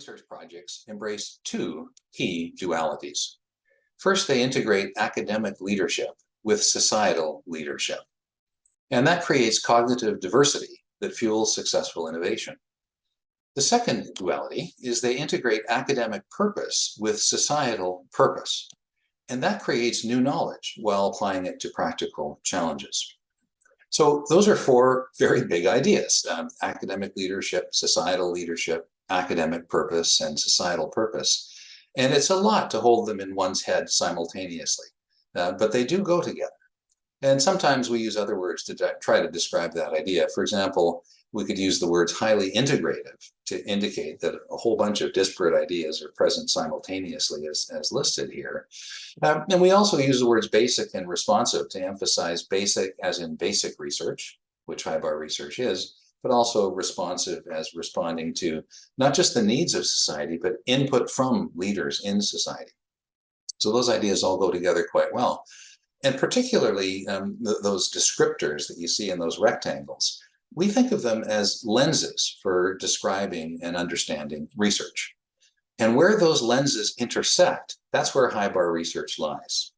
research projects embrace two key dualities. First, they integrate academic leadership with societal leadership. And that creates cognitive diversity that fuels successful innovation. The second duality is they integrate academic purpose with societal purpose. And that creates new knowledge while applying it to practical challenges. So those are four very big ideas: academic leadership, societal leadership, academic purpose, and societal purpose. And it's a lot to hold them in one's head simultaneously, but they do go together. And sometimes we use other words to try to describe that idea. For example, we could use the words highly integrative to indicate that a whole bunch of disparate ideas are present simultaneously as listed here. And we also use the words basic and responsive to emphasize basic as in basic research, which HIBAR research is, but also responsive as responding to not just the needs of society, but input from leaders in society. So those ideas all go together quite well. And particularly those descriptors that you see in those rectangles, we think of them as lenses for describing and understanding research. And where those lenses intersect, that's where HIBAR research lies.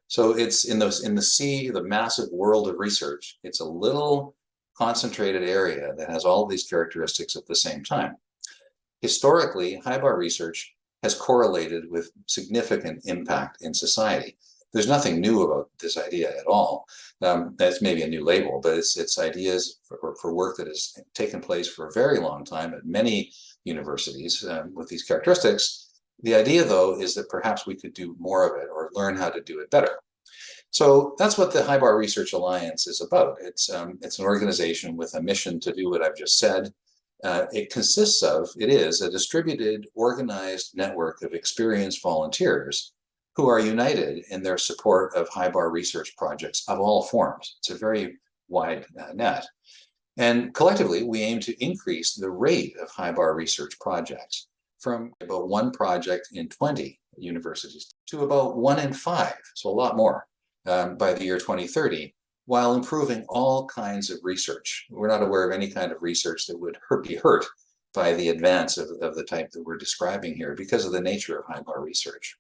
So it's in the sea, the massive world of research. It's a little concentrated area that has all of these characteristics at the same time. Historically, HIBAR research has correlated with significant impact in society. There's nothing new about this idea at all. That's maybe a new label, but it's ideas for work that has taken place for a very long time at many universities with these characteristics. The idea, though, is that perhaps we could do more of it or learn how to do it better. So that's what the HIBAR Research Alliance is about. It's an organization with a mission to do what I've just said. It is a distributed, organized network of experienced volunteers who are united in their support of HIBAR research projects of all forms. It's a very wide net. And collectively, we aim to increase the rate of HIBAR research projects from about 1 project in 20 universities to about 1 in 5, so a lot more by the year 2030, while improving all kinds of research. We're not aware of any kind of research that would be hurt by the advance of the type that we're describing here because of the nature of HIBAR research.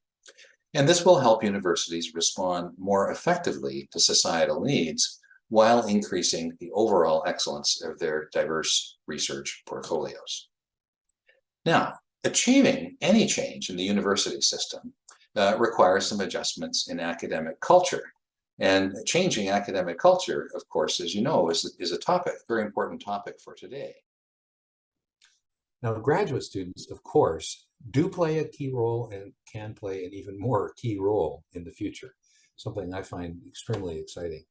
And this will help universities respond more effectively to societal needs while increasing the overall excellence of their diverse research portfolios. Now, achieving any change in the university system requires some adjustments in academic culture. And changing academic culture, of course, as you know, is a topic, very important topic for today. Now, graduate students, of course, do play a key role and can play an even more key role in the future, something I find extremely exciting.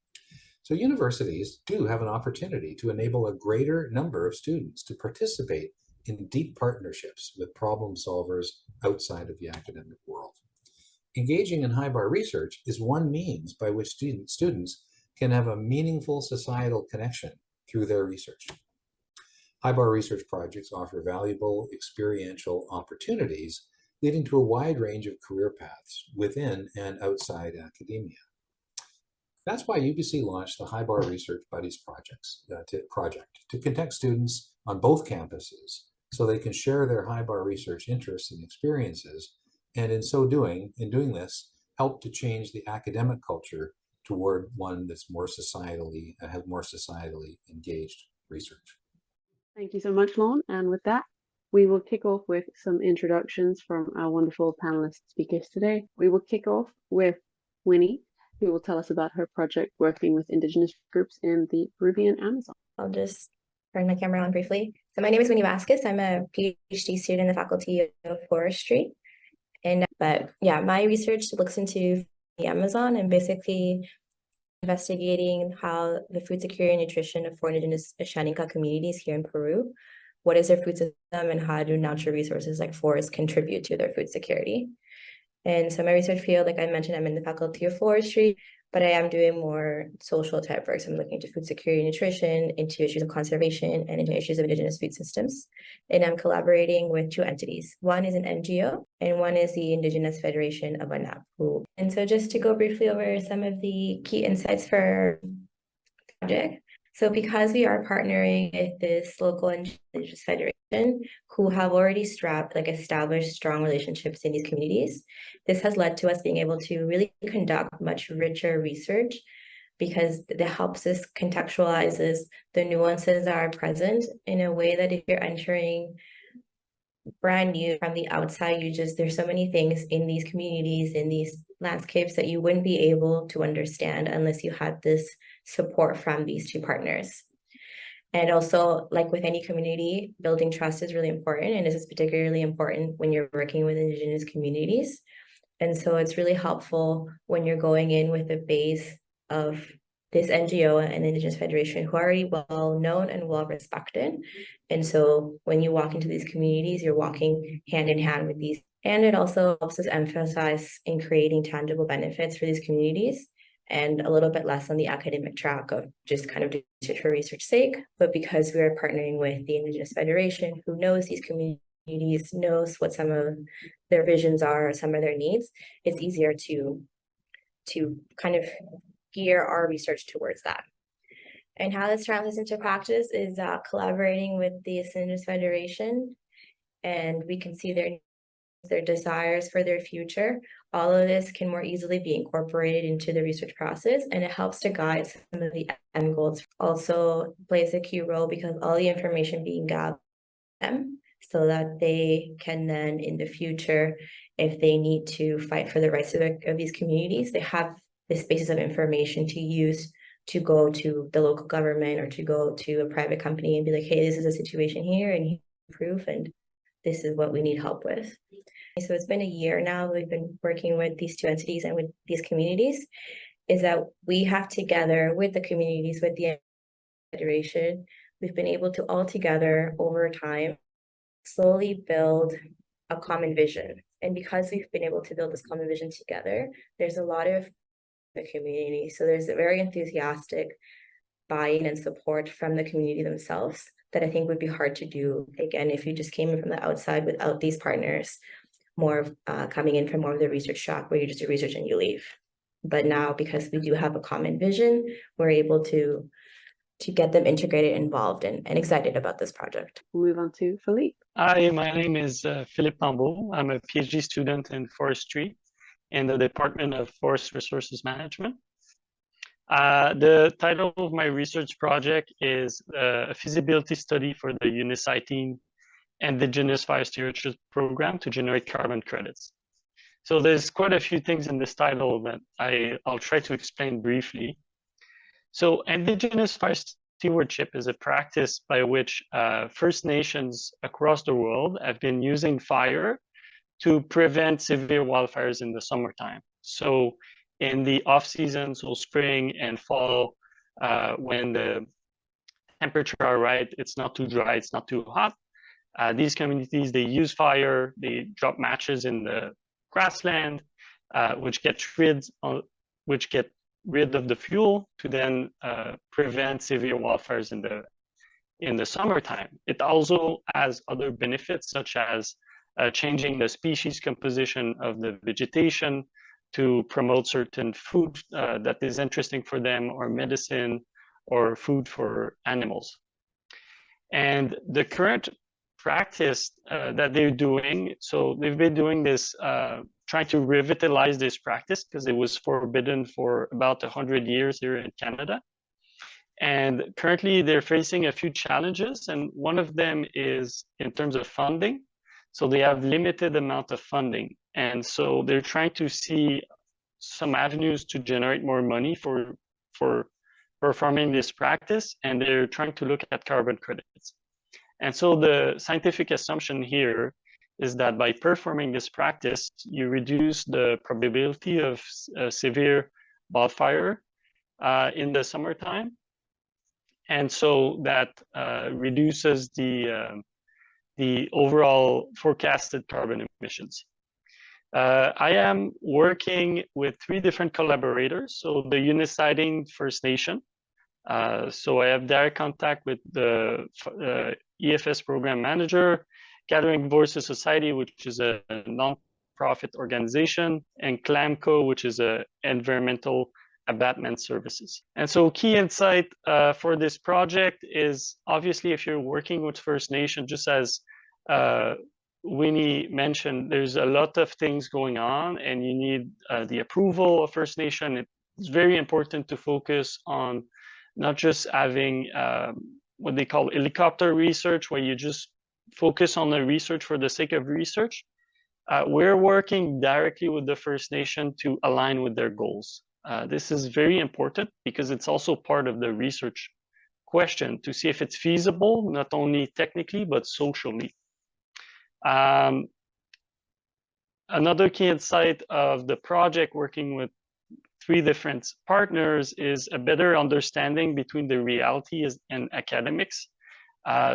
So universities do have an opportunity to enable a greater number of students to participate in deep partnerships with problem solvers outside of the academic world. Engaging in HIBAR research is one means by which students can have a meaningful societal connection through their research. HIBAR research projects offer valuable experiential opportunities leading to a wide range of career paths within and outside academia. That's why UBC launched the HIBAR Research Buddies project to connect students on both campuses so they can share their HIBAR research interests and experiences, and in doing this, help to change the academic culture toward one that's more societally engaged research. Thank you so much, Lon. And with that, we will kick off with some introductions from our wonderful panelist speakers today. We will kick off with Winnie, who will tell us about her project working with Indigenous groups in the Peruvian Amazon. I'll just turn my camera on briefly. So my name is Winnie Vasquez. I'm a PhD student in the Faculty of Forestry. But my research looks into the Amazon and basically investigating how the food security and nutrition of 4 indigenous Ashaninka communities here in Peru, what is their food system and how do natural resources like forests contribute to their food security. And so my research field, like I mentioned, I'm in the Faculty of Forestry, but I am doing more social type work. So I'm looking into food security, nutrition, into issues of conservation, and into issues of indigenous food systems. And I'm collaborating with 2 entities. One is an NGO, and one is the Indigenous Federation of ANAP. And so just to go briefly over some of the key insights for the project. So because we are partnering with this local Indigenous Federation, who have already established strong relationships in these communities. This has led to us being able to really conduct much richer research because it helps us contextualizes the nuances that are present in a way that if you're entering brand new from the outside, there's so many things in these communities, in these landscapes that you wouldn't be able to understand unless you had this support from these two partners. And also, like with any community, building trust is really important, and this is particularly important when you're working with Indigenous communities. And so it's really helpful when you're going in with a base of this NGO and Indigenous Federation who are already well known and well respected. And so when you walk into these communities, you're walking hand in hand with these. And it also helps us emphasize in creating tangible benefits for these communities and a little bit less on the academic track of just kind of research for research's sake. But because we are partnering with the Indigenous Federation who knows these communities, knows what some of their visions are, or some of their needs, it's easier to kind of gear our research towards that. And how this translates into practice is collaborating with the Indigenous Federation, and we can see their desires for their future. All of this can more easily be incorporated into the research process, and it helps to guide some of the end goals. Also plays a key role because all the information being gathered so that they can then in the future, if they need to fight for the rights of these communities, they have this basis of information to use to go to the local government or to go to a private company and be like, hey, this is a situation here and here's proof and this is what we need help with. So it's been a year now we've been working with these two entities and with these communities, is that we have together with the communities, with the Federation, we've been able to all together over time slowly build a common vision. And because we've been able to build this common vision together, there's a lot of the community. So there's a very enthusiastic buy-in and support from the community themselves that I think would be hard to do, again, if you just came in from the outside without these partners, more of coming in from more of the research track where you just do research and you leave. But now, because we do have a common vision, we're able to get them integrated, involved, and excited about this project. We'll move on to Philippe. Hi, my name is Philippe Pambeau. I'm a PhD student in forestry in the Department of Forest Resources Management. The title of my research project is a feasibility study for the UNICITING Indigenous Fire Stewardship Program to generate carbon credits. So there's quite a few things in this title that I'll try to explain briefly. So Indigenous fire stewardship is a practice by which First Nations across the world have been using fire to prevent severe wildfires in the summertime. So in the off season, so spring and fall, when the temperature are right, it's not too dry, it's not too hot. These communities, they use fire, they drop matches in the grassland, which get rid of the fuel to then prevent severe wildfires in the summertime. It also has other benefits, such as changing the species composition of the vegetation to promote certain food that is interesting for them, or medicine, or food for animals. And the current practice that they're doing, so they've been doing this, trying to revitalize this practice because it was forbidden for about 100 years here in Canada. And currently they're facing a few challenges, and one of them is in terms of funding. So they have limited amount of funding, and so they're trying to see some avenues to generate more money for performing this practice, and they're trying to look at carbon credits. And so the scientific assumption here is that by performing this practice, you reduce the probability of severe wildfire in the summertime, and so that reduces the overall forecasted carbon emissions. I am working with 3 different collaborators. So the UNICITING First Nation. So I have direct contact with the EFS program manager, Gathering Voices Society, which is a non-profit organization, and CLAMCO, which is an environmental abatement services. And so key insight for this project is obviously if you're working with First Nation, just as Winnie mentioned, there's a lot of things going on and you need the approval of First Nation. It's very important to focus on not just having what they call helicopter research, where you just focus on the research for the sake of research. We're working directly with the First Nation to align with their goals. This is very important because it's also part of the research question to see if it's feasible, not only technically, but socially. Another key insight of the project working with 3 different partners is a better understanding between the reality and academics.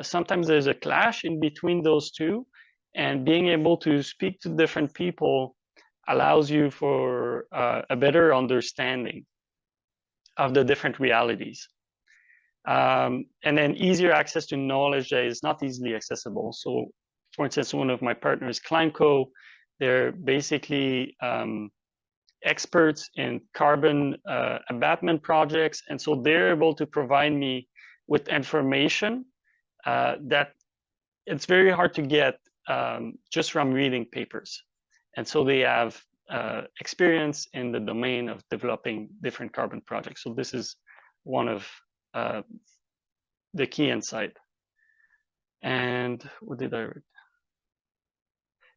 Sometimes there's a clash in between those two, and being able to speak to different people allows you for a better understanding of the different realities. And then easier access to knowledge that is not easily accessible. So for instance, one of my partners, Climeco, they're basically experts in carbon abatement projects. And so they're able to provide me with information that it's very hard to get just from reading papers. And so they have experience in the domain of developing different carbon projects. So this is one of the key insight. And what did I write?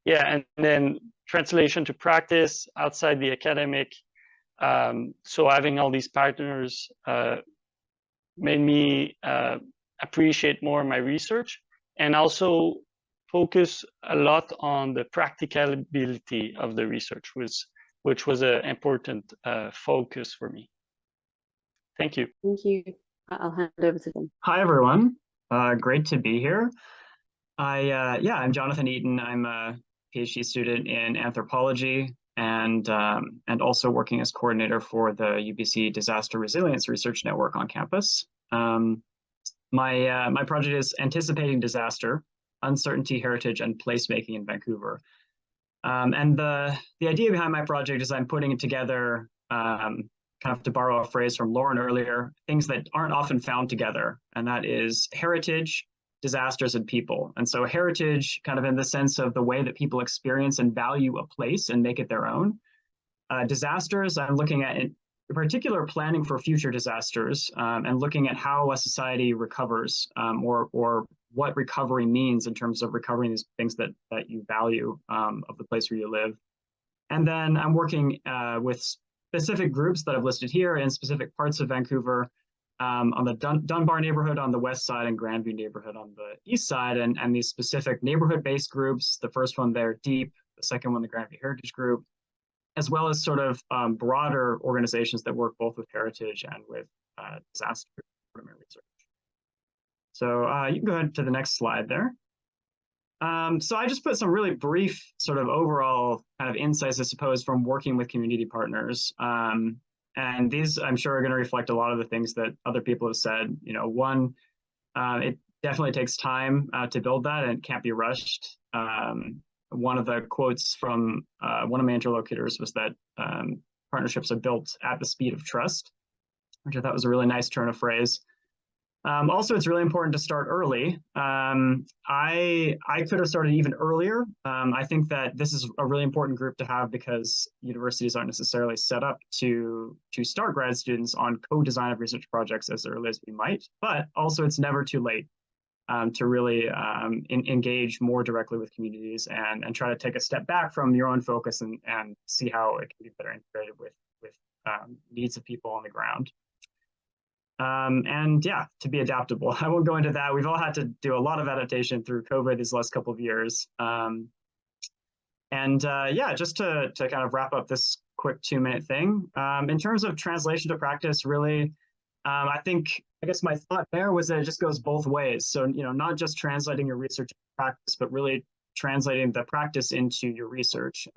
Yeah, and then translation to practice outside the academic. So having all these partners made me appreciate more my research and also focus a lot on the practicability of the research, which was an important focus for me. Thank you. Thank you. I'll hand it over to them. Hi, everyone. Great to be here. I'm Jonathan Eaton. I'm a PhD student in anthropology and also working as coordinator for the UBC Disaster Resilience Research Network on campus. My project is Anticipating Disaster, Uncertainty, Heritage, and Placemaking in Vancouver. And the idea behind my project is I'm putting it together, kind of to borrow a phrase from Lauren earlier, things that aren't often found together, and that is heritage, disasters, and people. And so heritage, kind of in the sense of the way that people experience and value a place and make it their own. Disasters, I'm looking at in particular planning for future disasters and looking at how a society recovers or what recovery means in terms of recovering these things that you value of the place where you live. And then I'm working with specific groups that I've listed here in specific parts of Vancouver, on the Dunbar neighborhood on the west side and Grandview neighborhood on the east side, and these specific neighborhood-based groups, the first one there, DEEP, the second one, the Grandview Heritage Group, as well as sort of broader organizations that work both with heritage and with disaster research. So you can go ahead to the next slide there. So I just put some really brief sort of overall kind of insights, I suppose, from working with community partners. And these, I'm sure, are going to reflect a lot of the things that other people have said. You know, one, it definitely takes time to build that, and it can't be rushed. One of the quotes from one of my interlocutors was that partnerships are built at the speed of trust, which I thought was a really nice turn of phrase. Also, it's really important to start early. I could have started even earlier. I think that this is a really important group to have because universities aren't necessarily set up to start grad students on co-design of research projects as early as we might, but also it's never too late to really engage more directly with communities and try to take a step back from your own focus and see how it can be better integrated with needs of people on the ground. And yeah, to be adaptable. I won't go into that. We've all had to do a lot of adaptation through COVID these last couple of years. Yeah, just to kind of wrap up this quick 2-minute thing. In terms of translation to practice, really, I guess my thought there was that it just goes both ways. So, you know, not just translating your research to practice, but really translating the practice into your research.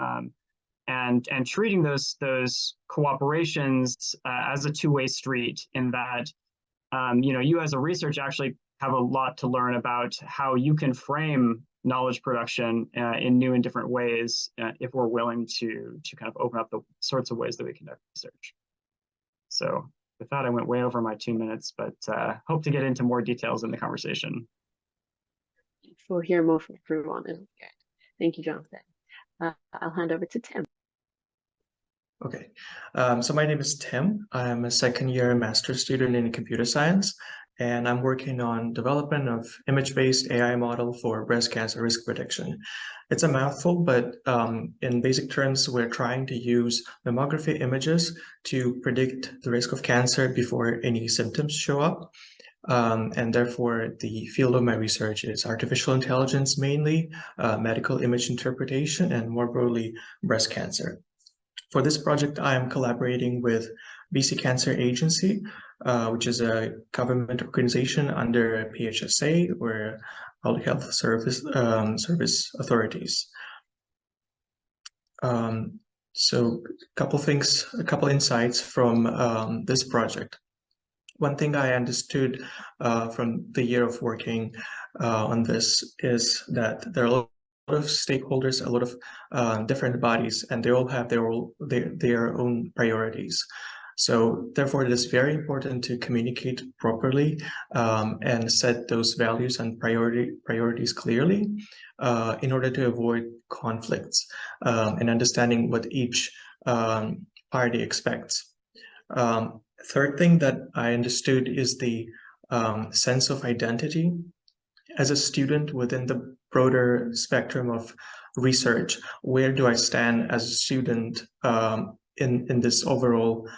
And treating those cooperations as a two-way street in that, you know, you as a researcher actually have a lot to learn about how you can frame knowledge production in new and different ways if we're willing to kind of open up the sorts of ways that we conduct research. So with that, I went way over my 2 minutes, but hope to get into more details in the conversation. We'll hear more from everyone. Thank you, Jonathan. I'll hand over to Tim. Okay, so my name is Tim. I'm a second-year master's student in computer science, and I'm working on development of image-based AI model for breast cancer risk prediction. It's a mouthful, but in basic terms, we're trying to use mammography images to predict the risk of cancer before any symptoms show up. And therefore, the field of my research is artificial intelligence mainly, medical image interpretation, and more broadly, breast cancer. For this project, I am collaborating with BC Cancer Agency, which is a government organization under PHSA, or Public Health Service Authorities. So a couple insights from this project. One thing I understood from the year of working on this is that there are a lot of stakeholders, a lot of different bodies, and they all have their own priorities. So therefore, it is very important to communicate properly and set those values and priorities clearly in order to avoid conflicts and understanding what each party expects. Third thing that I understood is the sense of identity as a student within the broader spectrum of research. Where do I stand as a student in this overall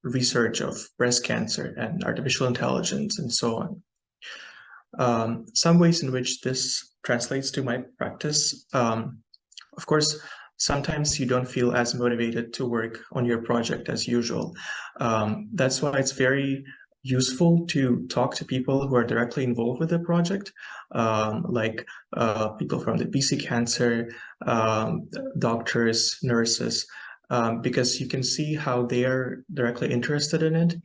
research of breast cancer and artificial intelligence and so on? Some ways in which this translates to my practice. Of course, sometimes you don't feel as motivated to work on your project as usual. That's why it's very useful to talk to people who are directly involved with the project, like people from the BC Cancer, doctors, nurses, because you can see how they are directly interested in it,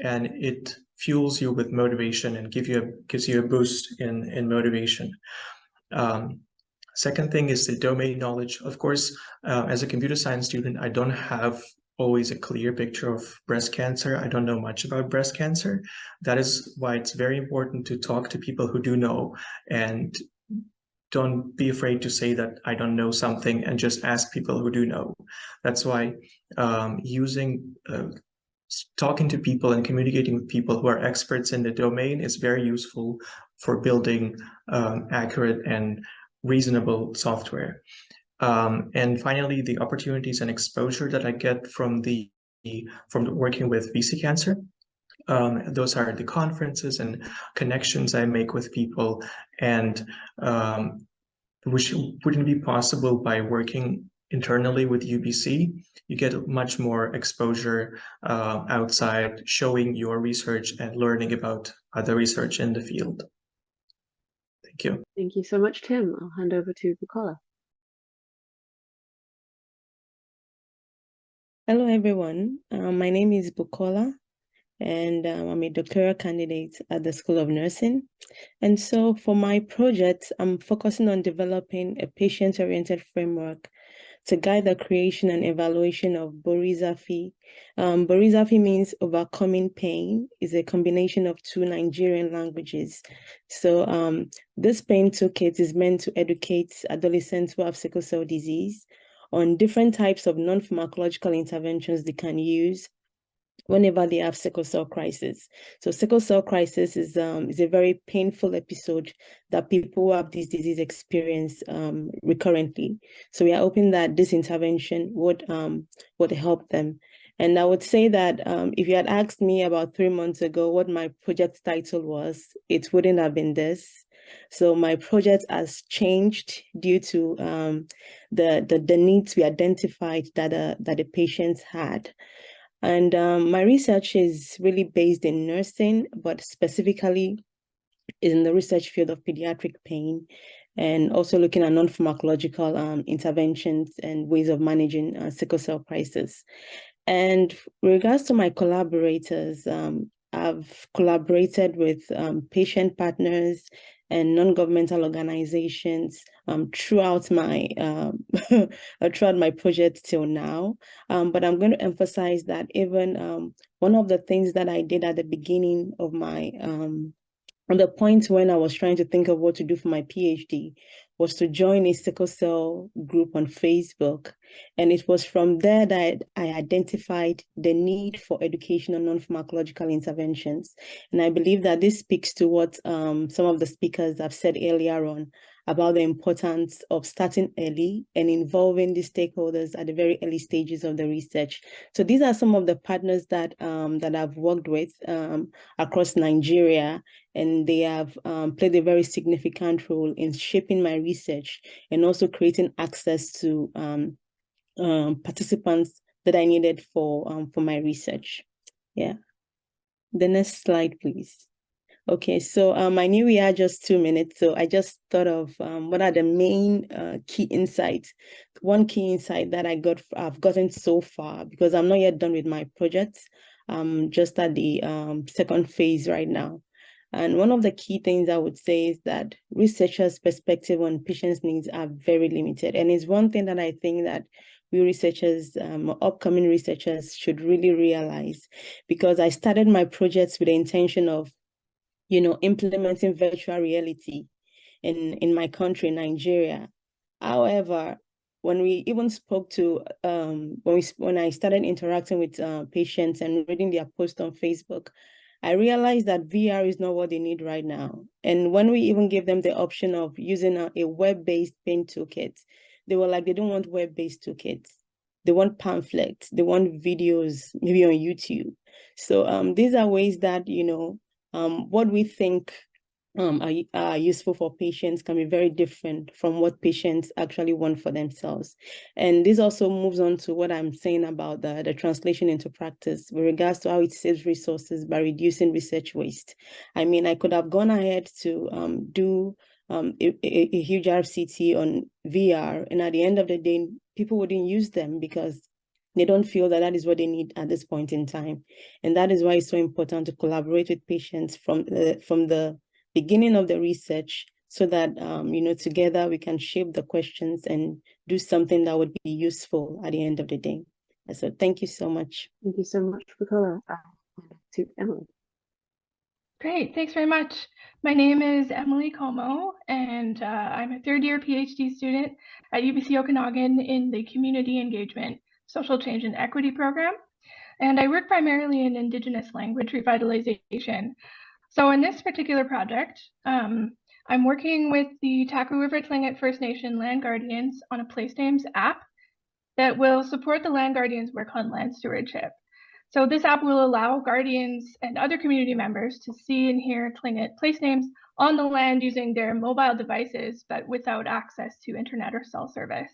and it fuels you with motivation and gives you a boost in motivation. Second thing is the domain knowledge. Of course, as a computer science student, I don't have always a clear picture of breast cancer. I don't know much about breast cancer. That is why it's very important to talk to people who do know, and don't be afraid to say that I don't know something and just ask people who do know. That's why talking to people and communicating with people who are experts in the domain is very useful for building accurate and reasonable software. And finally, the opportunities and exposure that I get from working with BC Cancer. Those are the conferences and connections I make with people, and which wouldn't be possible by working internally with UBC. You get much more exposure outside, showing your research and learning about other research in the field. Thank you. Thank you so much, Tim. I'll hand over to Bukola. Hello, everyone. My name is Bukola, and I'm a doctoral candidate at the School of Nursing. And so for my project, I'm focusing on developing a patient-oriented framework to guide the creation and evaluation of Borizafi. Borizafi means overcoming pain, is a combination of two Nigerian languages. So this pain toolkit is meant to educate adolescents who have sickle cell disease on different types of non-pharmacological interventions they can use whenever they have sickle cell crisis. So sickle cell crisis is a very painful episode that people who have this disease experience recurrently. So we are hoping that this intervention would help them. And I would say that if you had asked me about 3 months ago what my project title was, it wouldn't have been this. So my project has changed due to the needs we identified that the patients had. And my research is really based in nursing, but specifically is in the research field of pediatric pain, and also looking at non-pharmacological interventions and ways of managing sickle cell crisis. And with regards to my collaborators, I've collaborated with patient partners and non-governmental organizations throughout my throughout my project till now. But I'm going to emphasize that even one of the things that I did at the beginning of my on the point when I was trying to think of what to do for my PhD was to join a sickle cell group on Facebook. And it was from there that I identified the need for education on non-pharmacological interventions. And I believe that this speaks to what some of the speakers have said earlier on about the importance of starting early and involving the stakeholders at the very early stages of the research. So these are some of the partners that that I've worked with across Nigeria, and they have played a very significant role in shaping my research and also creating access to participants that I needed for my research. Yeah. The next slide, please. Okay, so I knew we had just 2 minutes, so I just thought of what are the main key insights. One key insight that I've gotten so far, because I'm not yet done with my project. I'm just at the second phase right now. And one of the key things I would say is that researchers' perspective on patients' needs are very limited. And it's one thing that I think that we researchers, upcoming researchers should really realize, because I started my projects with the intention of implementing virtual reality in my country, Nigeria. However, when we even spoke to, when I started interacting with patients and reading their posts on Facebook, I realized that VR is not what they need right now. And when we even gave them the option of using a web-based pain toolkit, they were like, they don't want web-based toolkits. They want pamphlets, they want videos, maybe on YouTube. So these are ways that, what we think are useful for patients can be very different from what patients actually want for themselves. And this also moves on to what I'm saying about the translation into practice with regards to how it saves resources by reducing research waste. I mean, I could have gone ahead to do a huge RCT on VR, and at the end of the day, people wouldn't use them because they don't feel that is what they need at this point in time. And that is why it's so important to collaborate with patients from the beginning of the research, so that together we can shape the questions and do something that would be useful at the end of the day. So thank you so much. Thank you so much, Bukola. To Emily. Great, thanks very much. My name is Emily Como, and I'm a third-year PhD student at UBC Okanagan in the Community Engagement, Social Change and Equity program. And I work primarily in Indigenous language revitalization. So in this particular project, I'm working with the Taku River Tlingit First Nation Land Guardians on a Place Names app that will support the Land Guardians' work on land stewardship. So this app will allow guardians and other community members to see and hear Tlingit place names on the land using their mobile devices, but without access to internet or cell service.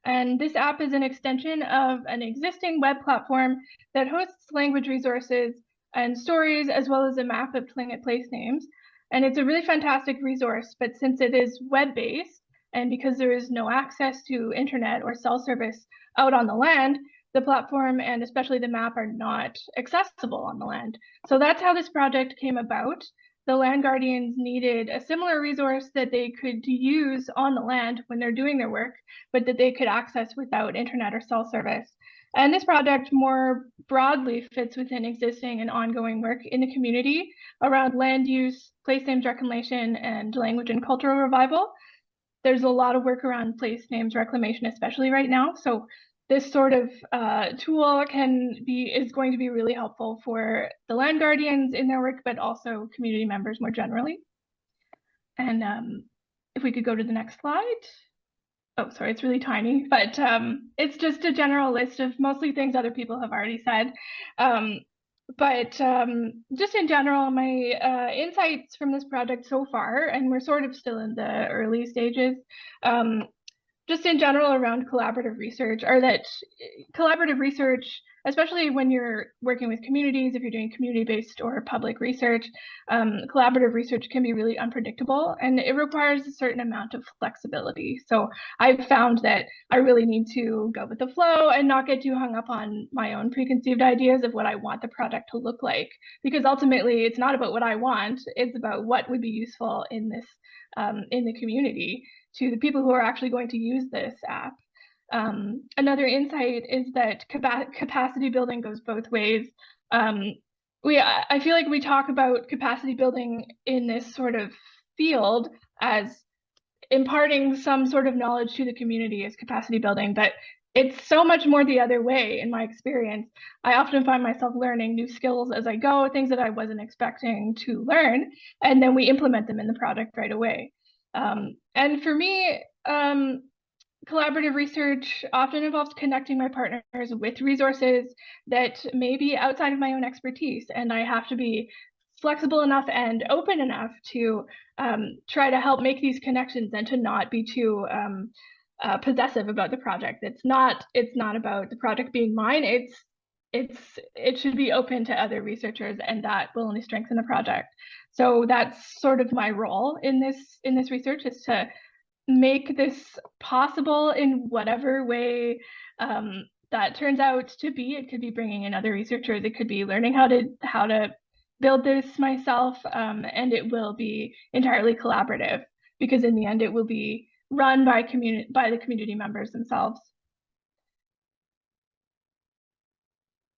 And this app is an extension of an existing web platform that hosts language resources and stories, as well as a map of Tlingit place names. And it's a really fantastic resource, but since it is web-based, and because there is no access to internet or cell service out on the land, the platform and especially the map are not accessible on the land. So that's how this project came about. The Land Guardians needed a similar resource that they could use on the land when they're doing their work, but that they could access without internet or cell service. And this project more broadly fits within existing and ongoing work in the community around land use, place names reclamation, and language and cultural revival. There's a lot of work around place names reclamation, especially right now. So this sort of tool is going to be really helpful for the Land Guardians in their work, but also community members more generally. And if we could go to the next slide. Oh, sorry, it's really tiny, but it's just a general list of mostly things other people have already said. But just in general, my insights from this project so far, and we're sort of still in the early stages, just in general around collaborative research, are that collaborative research especially when you're working with communities, if you're doing community-based or public research, collaborative research can be really unpredictable, and it requires a certain amount of flexibility. So I've found that I really need to go with the flow and not get too hung up on my own preconceived ideas of what I want the project to look like, because ultimately it's not about what I want, it's about what would be useful in this in the community to the people who are actually going to use this app. Another insight is that capacity building goes both ways. I feel like we talk about capacity building in this sort of field as imparting some sort of knowledge to the community as capacity building, but it's so much more the other way in my experience. I often find myself learning new skills as I go, things that I wasn't expecting to learn, and then we implement them in the project right away. And for me, collaborative research often involves connecting my partners with resources that may be outside of my own expertise, and I have to be flexible enough and open enough to try to help make these connections and to not be too possessive about the project. It's not about the project being mine. It should be open to other researchers, and that will only strengthen the project. So that's sort of my role in this research, is to make this possible in whatever way that turns out to be. It could be bringing in other researchers. It could be learning how to build this myself, and it will be entirely collaborative, because in the end it will be run by the community members themselves.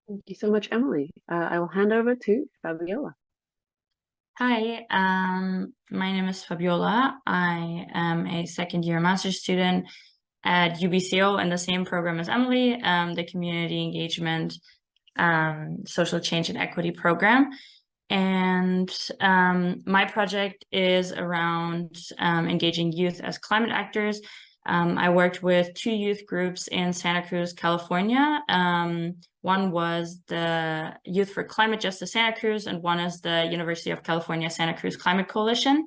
Thank you so much, Emily. I will hand over to Fabiola. Hi, my name is Fabiola. I am a second-year master's student at UBCO in the same program as Emily, the Community Engagement, Social Change and Equity program. And my project is around engaging youth as climate actors. I worked with 2 youth groups in Santa Cruz, California. One was the Youth for Climate Justice Santa Cruz, and one is the University of California Santa Cruz Climate Coalition.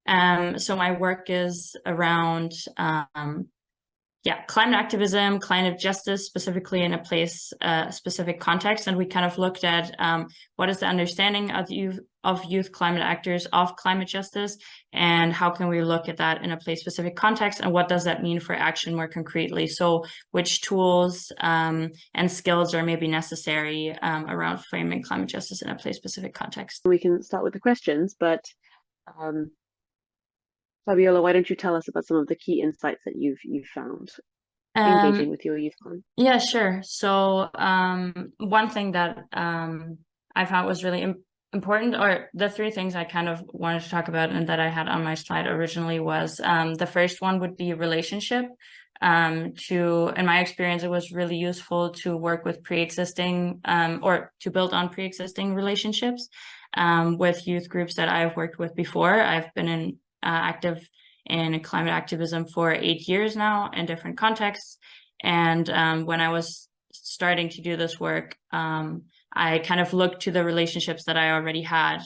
So my work is around climate activism, climate justice, specifically in a place-specific context. And we kind of looked at what is the understanding of youth climate actors of climate justice, and how can we look at that in a place-specific context, and what does that mean for action more concretely? So which tools and skills are maybe necessary around framing climate justice in a place-specific context? We can start with the questions, but Fabiola, why don't you tell us about some of the key insights that you've found engaging with your youth climate? Yeah, sure. So one thing that I found was really important, or the 3 things I kind of wanted to talk about and that I had on my slide originally, was the first one would be relationship. In my experience, it was really useful to work with pre-existing or to build on pre-existing relationships with youth groups that I've worked with before. I've been active in climate activism for 8 years now in different contexts. And when I was starting to do this work, I kind of looked to the relationships that I already had,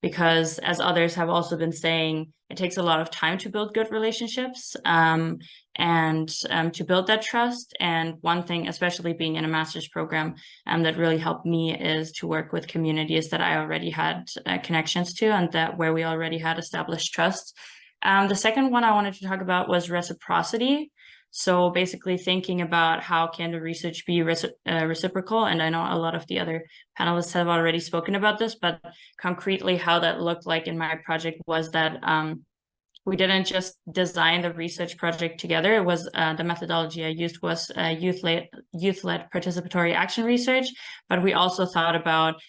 because, as others have also been saying, it takes a lot of time to build good relationships and to build that trust. And one thing, especially being in a master's program, that really helped me is to work with communities that I already had connections to, and that where we already had established trust. The second one I wanted to talk about was reciprocity. So basically thinking about how can the research be reciprocal. And I know a lot of the other panelists have already spoken about this, but concretely how that looked like in my project was that we didn't just design the research project together. It was the methodology I used was youth-led participatory action research, but we also thought about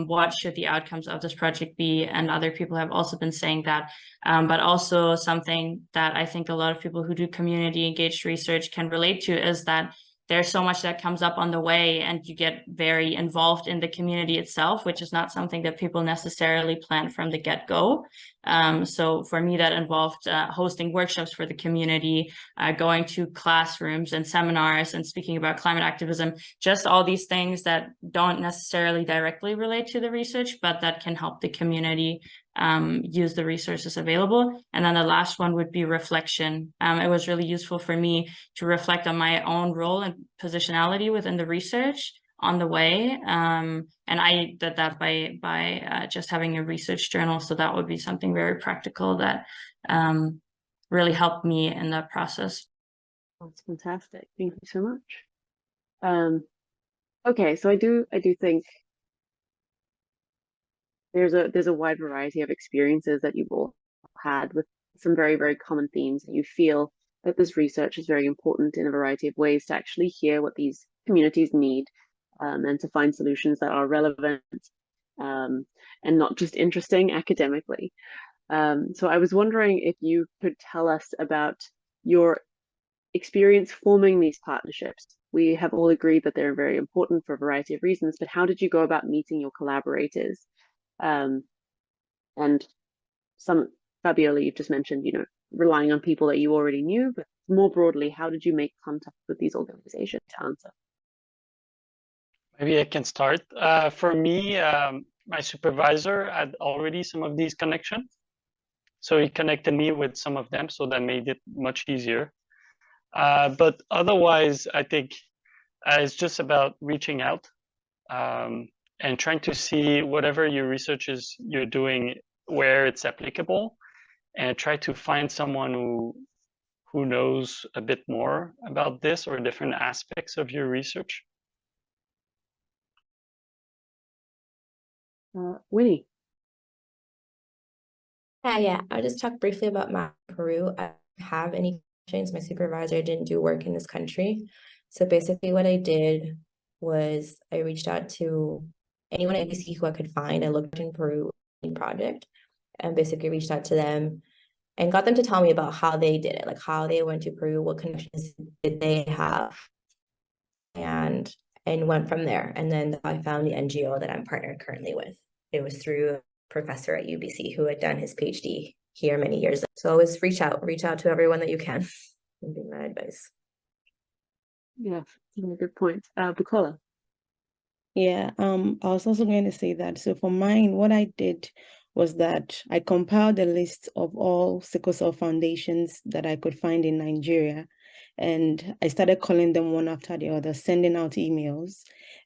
what should the outcomes of this project be, and other people have also been saying that. But also something that I think a lot of people who do community engaged research can relate to is that there's so much that comes up on the way, and you get very involved in the community itself, which is not something that people necessarily plan from the get-go. So for me, that involved hosting workshops for the community, going to classrooms and seminars and speaking about climate activism, just all these things that don't necessarily directly relate to the research, but that can help the community use the resources available. And then the last one would be reflection. It was really useful for me to reflect on my own role and positionality within the research on the way. And I did that by just having a research journal. So that would be something very practical that really helped me in that process. That's fantastic. Thank you so much. Okay, so I do think there's a wide variety of experiences that you've all had with some very, very common themes, and you feel that this research is very important in a variety of ways to actually hear what these communities need, and to find solutions that are relevant, and not just interesting academically. So I was wondering if you could tell us about your experience forming these partnerships. We have all agreed that they're very important for a variety of reasons, but how did you go about meeting your collaborators? And Fabiola, you've just mentioned, relying on people that you already knew, but more broadly, how did you make contact with these organizations to answer? Maybe I can start. For me, my supervisor had already some of these connections. So he connected me with some of them, so that made it much easier. But otherwise, I think it's just about reaching out and trying to see whatever your research is you're doing, where it's applicable, and try to find someone who knows a bit more about this or different aspects of your research. Winnie. Yeah, I'll just talk briefly about my Peru. I don't have any questions. My supervisor didn't do work in this country. So basically what I did was I reached out to anyone at UBC who I could find. I looked in Peru project and basically reached out to them and got them to tell me about how they did it, like how they went to Peru, what connections did they have, and went from there. And then I found the NGO that I'm partnered currently with. It was through a professor at UBC who had done his PhD here many years ago. So always reach out to everyone that you can, would be my advice. Yeah, good point. Bukola. Yeah, I was also going to say that. So for mine, what I did was that I compiled a list of all sickle cell foundations that I could find in Nigeria. And I started calling them one after the other, sending out emails.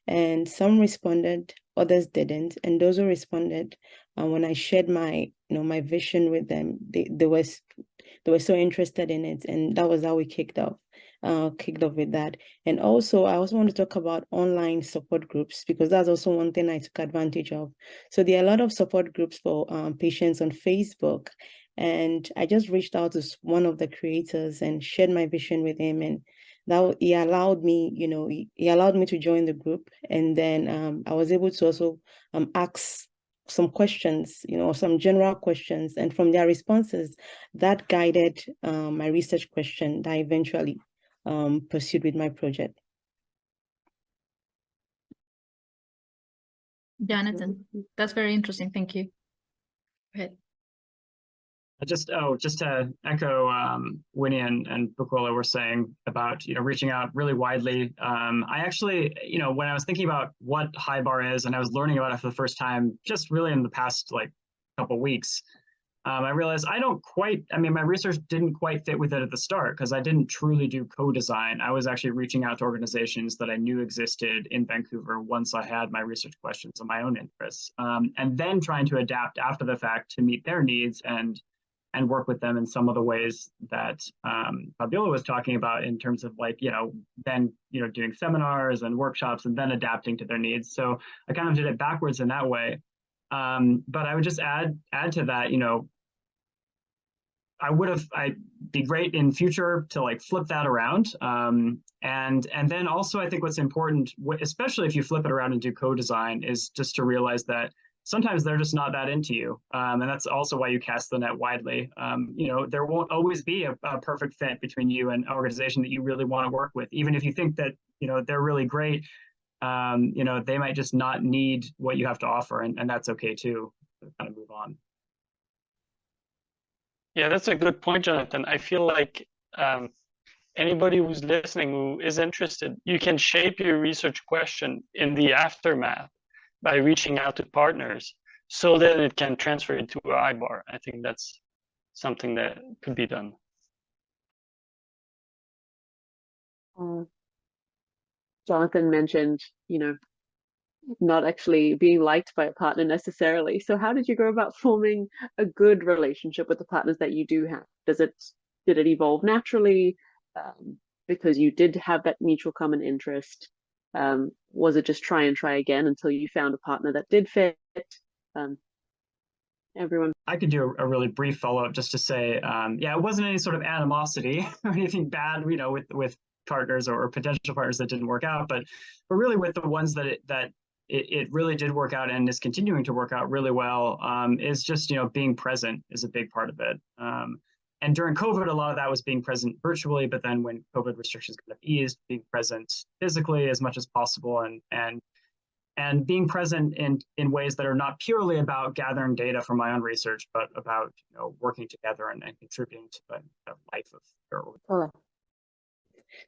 And some responded, others didn't. And those who responded, when I shared my, my vision with them, they were so interested in it. And that was how we kicked off with that. And also, I also want to talk about online support groups, because that's also one thing I took advantage of. So there are a lot of support groups for patients on Facebook. And I just reached out to one of the creators and shared my vision with him. And that he allowed me, he allowed me to join the group. And then I was able to also ask some questions, some general questions. And from their responses, that guided my research question that I eventually pursued with my project. Jonathan, that's very interesting. Thank you. Go ahead. Just to echo Winnie and Bukola were saying about reaching out really widely. I actually when I was thinking about what HIBAR is and I was learning about it for the first time, just really in the past couple weeks, I realized my research didn't quite fit with it at the start because I didn't truly do co-design. I was actually reaching out to organizations that I knew existed in Vancouver once I had my research questions and my own interests, and then trying to adapt after the fact to meet their needs and work with them in some of the ways that Fabiola was talking about in terms of then doing seminars and workshops and then adapting to their needs. So I kind of did it backwards in that way. But I would just add to that, I'd be great in future to flip that around. And then also I think what's important, especially if you flip it around and do co-design, is just to realize that sometimes they're just not that into you. And that's also why you cast the net widely. There won't always be a perfect fit between you and an organization that you really want to work with. Even if you think that, they're really great, they might just not need what you have to offer. And that's okay too, to kind of move on. Yeah, that's a good point, Jonathan. I feel like anybody who's listening who is interested, you can shape your research question in the aftermath by reaching out to partners. so that it can transfer it to a HIBAR. I think that's something that could be done. Jonathan mentioned, not actually being liked by a partner necessarily. So how did you go about forming a good relationship with the partners that you do have? Did it evolve naturally because you did have that mutual common interest? Was it just try and try again until you found a partner that did fit? Everyone. I could do a really brief follow-up just to say, yeah, it wasn't any sort of animosity or anything bad, with partners or potential partners that didn't work out, but really with the ones that it really did work out and is continuing to work out really well, is just, being present is a big part of it. And during COVID, a lot of that was being present virtually, but then when COVID restrictions kind of eased, being present physically as much as possible and being present in ways that are not purely about gathering data from my own research, but about working together and contributing to the life of your.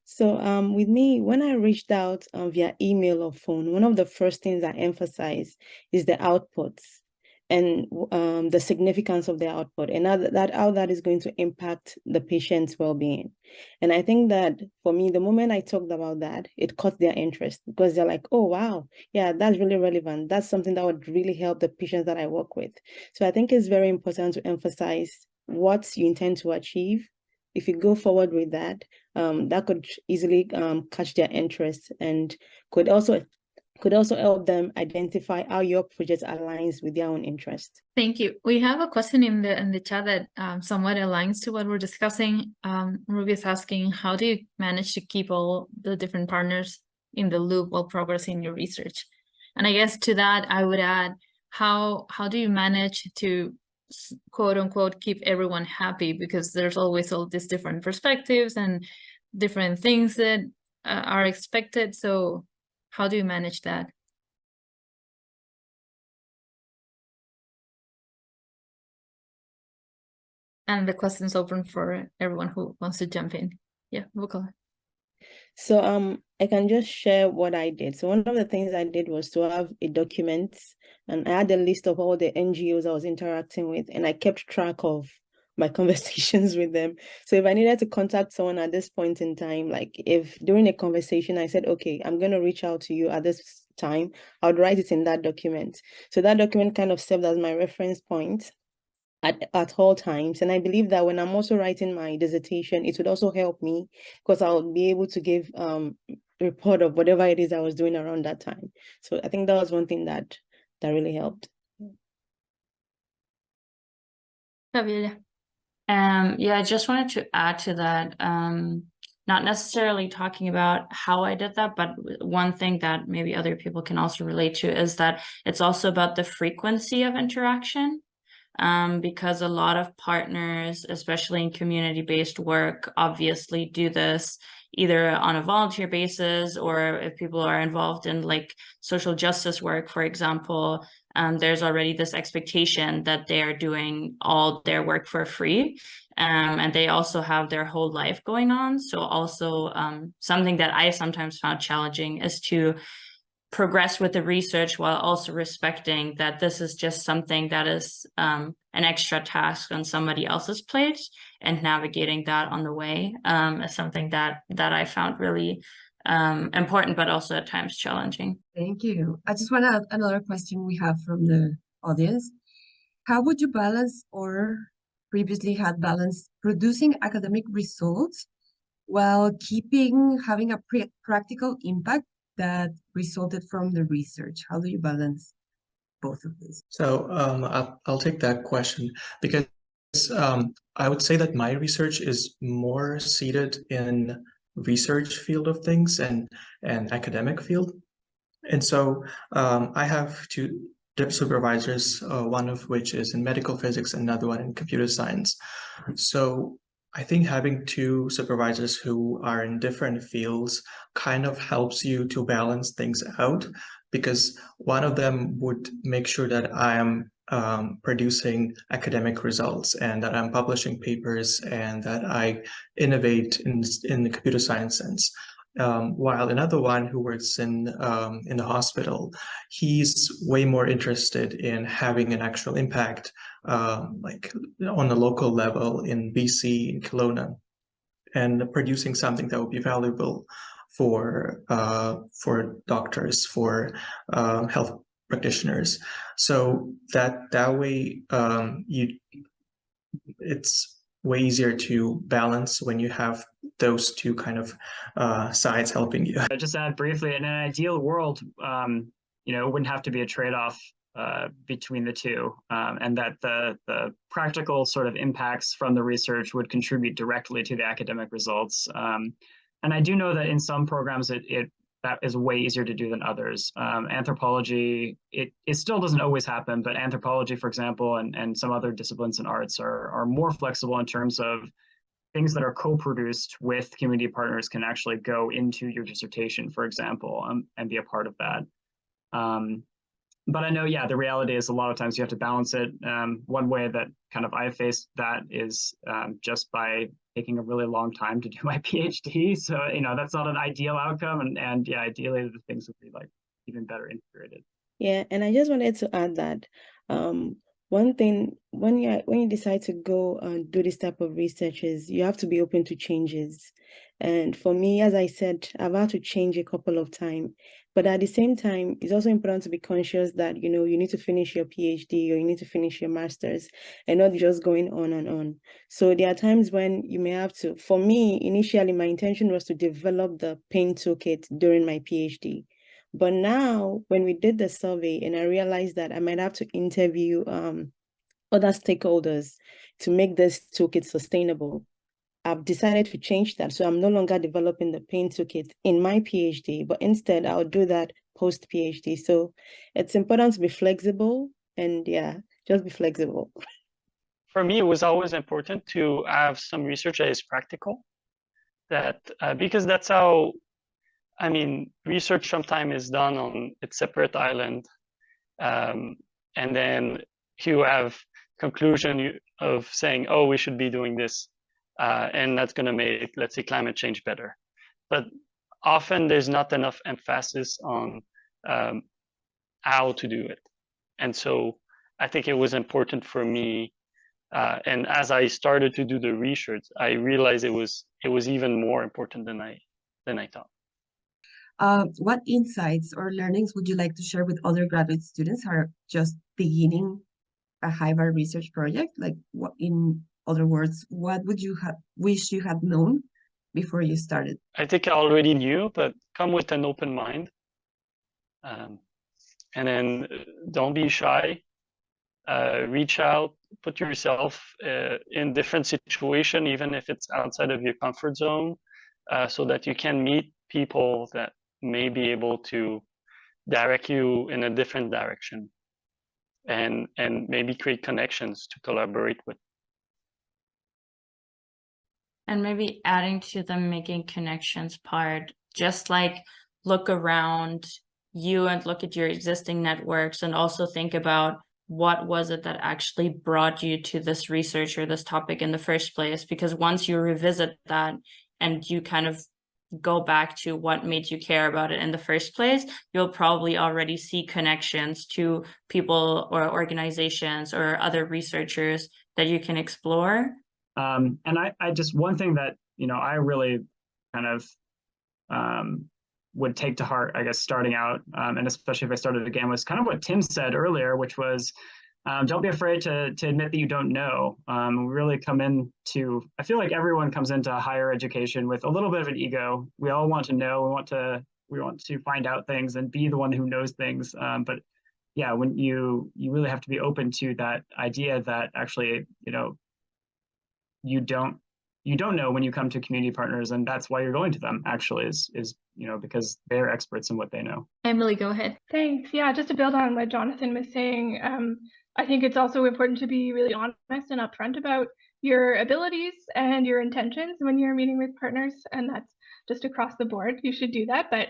So with me, when I reached out via email or phone, one of the first things I emphasize is the outputs and the significance of the output and how that is going to impact the patient's well-being. And I think that for me, the moment I talked about that, it caught their interest because they're like, oh, wow, yeah, that's really relevant. That's something that would really help the patients that I work with. So I think it's very important to emphasize what you intend to achieve. If you go forward with that, that could easily catch their interest and could also help them identify how your project aligns with their own interest. Thank you. We have a question in the chat that somewhat aligns to what we're discussing. Ruby is asking, how do you manage to keep all the different partners in the loop while progressing your research? And I guess to that, I would add, how do you manage to quote unquote keep everyone happy, because there's always all these different perspectives and different things that are expected. So how do you manage that? And the question's open for everyone who wants to jump in. Yeah, Bukola. So I can just share what I did. So one of the things I did was to have a document, and I had a list of all the NGOs I was interacting with, and I kept track of my conversations with them. So if I needed to contact someone at this point in time, like if during a conversation I said, okay, I'm going to reach out to you at this time, I would write it in that document. So that document kind of served as my reference point at all times. And I believe that when I'm also writing my dissertation, it would also help me because I'll be able to give a report of whatever it is I was doing around that time. So I think that was one thing that really helped. Fabiola. Yeah, I just wanted to add to that, not necessarily talking about how I did that, but one thing that maybe other people can also relate to is that it's also about the frequency of interaction. Because a lot of partners, especially in community-based work, obviously do this either on a volunteer basis, or if people are involved in like social justice work, for example, there's already this expectation that they are doing all their work for free. And they also have their whole life going on. So also something that I sometimes found challenging is to progress with the research while also respecting that this is just something that is an extra task on somebody else's plate, and navigating that on the way is something that I found really important, but also at times challenging. Thank you. I just want to add another question we have from the audience. How would you balance, or previously had balanced, producing academic results while having a practical impact that resulted from the research? How do you balance both of these? So I'll take that question because I would say that my research is more seated in research field of things and academic field. And so I have two supervisors, one of which is in medical physics, another one in computer science. So I think having two supervisors who are in different fields kind of helps you to balance things out, because one of them would make sure that I am producing academic results and that I'm publishing papers and that I innovate in the computer science sense. while another one who works in the hospital, he's way more interested in having an actual impact, like on a local level in BC, in Kelowna, and producing something that would be valuable for doctors, for health practitioners. So that way, it's way easier to balance when you have those two kind of sides helping you. I just add briefly, in an ideal world, it wouldn't have to be a trade-off between the two, and that the practical sort of impacts from the research would contribute directly to the academic results. And I do know that in some programs that is way easier to do than others. Anthropology, it still doesn't always happen, but anthropology, for example, and some other disciplines in arts are more flexible in terms of things that are co-produced with community partners can actually go into your dissertation, for example, and be a part of that. But I know, yeah, the reality is a lot of times you have to balance it. One way that kind of I faced that is just by taking a really long time to do my PhD. So, that's not an ideal outcome. And yeah, ideally the things would be like even better integrated. Yeah, and I just wanted to add that one thing, when you decide to go and do this type of research, is you have to be open to changes. And for me, as I said, I've had to change a couple of times. But at the same time, it's also important to be conscious that, you need to finish your PhD or you need to finish your master's and not just going on and on. So there are times when you may have to, for me, initially, my intention was to develop the pain toolkit during my PhD. But now, when we did the survey and I realized that I might have to interview other stakeholders to make this toolkit sustainable, I've decided to change that. So I'm no longer developing the pain toolkit in my PhD, but instead I'll do that post-PhD. So it's important to be flexible and just be flexible. For me, it was always important to have some research that is practical, because that's how, research sometimes is done on its separate island. And then you have conclusion of saying, oh, we should be doing this. And that's going to make, let's say, climate change better. But often there's not enough emphasis on how to do it. And so I think it was important for me. And as I started to do the research, I realized it was even more important than I thought. What insights or learnings would you like to share with other graduate students who are just beginning a HIBAR research project? Like, what, in other words, what would you wish you had known before you started? I think I already knew, but come with an open mind. And then don't be shy. Reach out, put yourself in different situation, even if it's outside of your comfort zone, so that you can meet people that may be able to direct you in a different direction, and maybe create connections to collaborate with. And maybe adding to the making connections part, just like look around you and look at your existing networks and also think about what was it that actually brought you to this research or this topic in the first place? Because once you revisit that and you kind of go back to what made you care about it in the first place, you'll probably already see connections to people or organizations or other researchers that you can explore. And I just, one thing that, I really kind of would take to heart, I guess, starting out, and especially if I started again, was kind of what Tim said earlier, which was, don't be afraid to admit that you don't know. We really come into, I feel like everyone comes into higher education with a little bit of an ego. We all want to know, we want to find out things and be the one who knows things. But yeah, when you really have to be open to that idea that actually, you don't know when you come to community partners, and that's why you're going to them, actually, is because they're experts in what they know. Emily, go ahead. Thanks. Yeah, just to build on what Jonathan was saying, I think it's also important to be really honest and upfront about your abilities and your intentions when you're meeting with partners, and that's just across the board. You should do that, but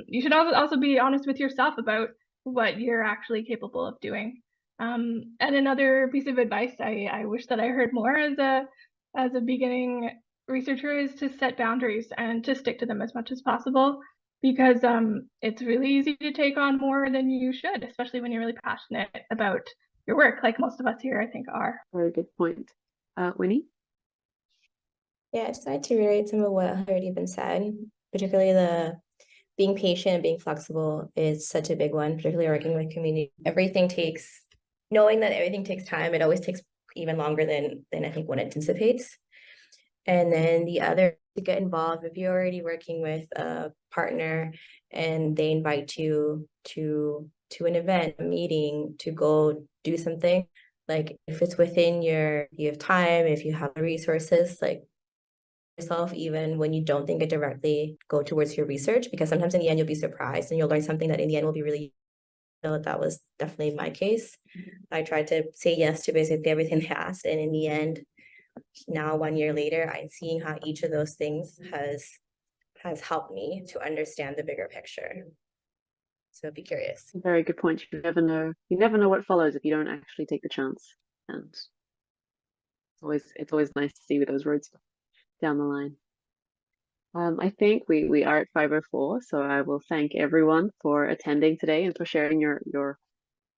you should also be honest with yourself about what you're actually capable of doing. And another piece of advice I wish that I heard more as a beginning researcher is to set boundaries and to stick to them as much as possible, because it's really easy to take on more than you should, especially when you're really passionate about your work, like most of us here, I think, are. Very good point. Winnie? Yeah, I just wanted to reiterate some of what had already been said, particularly the being patient and being flexible is such a big one, particularly working with community. Knowing that everything takes time, it always takes even longer than I think one anticipates. And then the other, to get involved, if you're already working with a partner and they invite you to an event, a meeting, to go do something, like if it's within you have time, if you have the resources, like yourself, even when you don't think it directly, go towards your research, because sometimes in the end you'll be surprised and you'll learn something that in the end will be really, that was definitely my case. I tried to say yes to basically everything they asked, and in the end, now 1 year later, I'm seeing how each of those things has helped me to understand the bigger picture. So be curious. Very good point. You never know what follows if you don't actually take the chance. And it's always nice to see where those roads down the line. I think we are at 5:04, so I will thank everyone for attending today and for sharing your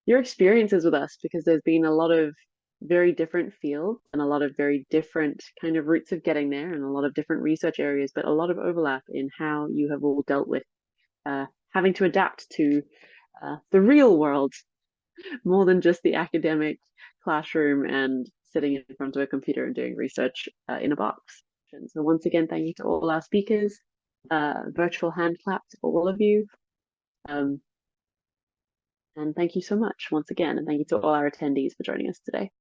experiences with us, because there's been a lot of very different fields and a lot of very different kind of routes of getting there, and a lot of different research areas, but a lot of overlap in how you have all dealt with having to adapt to the real world more than just the academic classroom and sitting in front of a computer and doing research in a box. So once again, thank you to all our speakers. Virtual hand clap to all of you. And thank you so much once again, and thank you to all our attendees for joining us today.